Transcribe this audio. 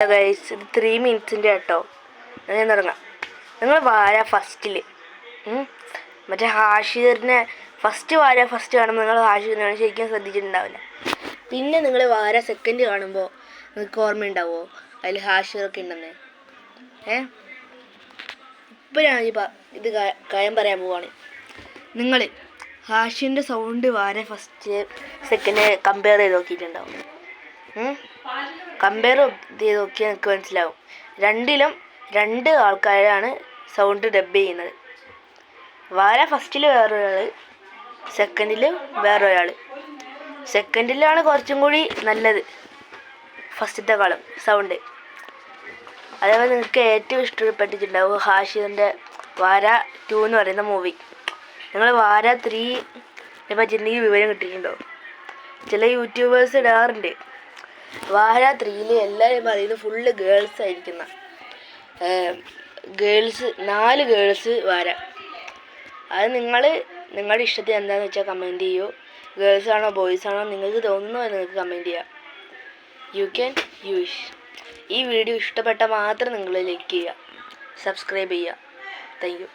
Guys ഇത് 3 മിനിറ്റ്സിൻ്റെ കേട്ടോ. ഞാൻ തുടങ്ങാം. നിങ്ങൾ വാര ഫസ്റ്റിൽ മറ്റേ ഹാഷിറിനെ ഫസ്റ്റ് കാണുമ്പോൾ നിങ്ങൾ ഹാഷിറിനെ ശരിക്കും ശ്രദ്ധിച്ചിട്ടുണ്ടാവില്ല. പിന്നെ നിങ്ങൾ വാര സെക്കൻഡ് കാണുമ്പോൾ നിങ്ങൾക്ക് ഓർമ്മയുണ്ടാവുമോ അതിൽ ഹാഷിറൊക്കെ ഉണ്ടെന്ന്? ഇപ്പോൾ ഞാൻ ഇത് കാര്യം പറയാൻ പോവാണ്. നിങ്ങൾ ഹാഷിറിൻ്റെ സൗണ്ട് വാര ഫസ്റ്റ് സെക്കൻഡ് കമ്പയർ ചെയ്ത് നോക്കിയിട്ടുണ്ടാവും. കമ്പയർ ചെയ്ത് നോക്കിയാൽ നിങ്ങൾക്ക് മനസ്സിലാവും. രണ്ടിലും 2 ആൾക്കാരാണ് സൗണ്ട് ഡബ് ചെയ്യുന്നത്. വാര ഫസ്റ്റിൽ വേറൊരാൾ, സെക്കൻഡിൽ വേറൊരാൾ. സെക്കൻഡിലാണ് കുറച്ചും കൂടി നല്ലത് ഫസ്റ്റത്തെക്കാളും സൗണ്ട്. അതേപോലെ നിങ്ങൾക്ക് ഏറ്റവും ഇഷ്ടപ്പെട്ടിട്ടുണ്ടാവും ഹാഷിറിൻ്റെ വാര 2 എന്ന് പറയുന്ന മൂവി. നിങ്ങൾ വാര 3 പറ്റി വിവരം കിട്ടിയിട്ടുണ്ടോ? ചില യൂട്യൂബേഴ്സ് ഇടാറുണ്ട് വാര 3 എല്ലാവരും പറയുന്നത് ഫുള്ള് ഗേൾസ് ആയിരിക്കുന്ന 4 ഗേൾസ് വാര. അത് നിങ്ങളുടെ ഇഷ്ടത്തിൽ എന്താണെന്ന് വെച്ചാൽ കമൻറ്റ് ചെയ്യൂ. ഗേൾസ് ആണോ ബോയ്സ് ആണോ നിങ്ങൾക്ക് തോന്നുന്നോ നിങ്ങൾക്ക് കമൻറ്റ് ചെയ്യാം. You can use. ഈ വീഡിയോ ഇഷ്ടപ്പെട്ടാൽ മാത്രം നിങ്ങൾ ലൈക്ക് ചെയ്യുക, സബ്സ്ക്രൈബ് ചെയ്യുക. Thank you.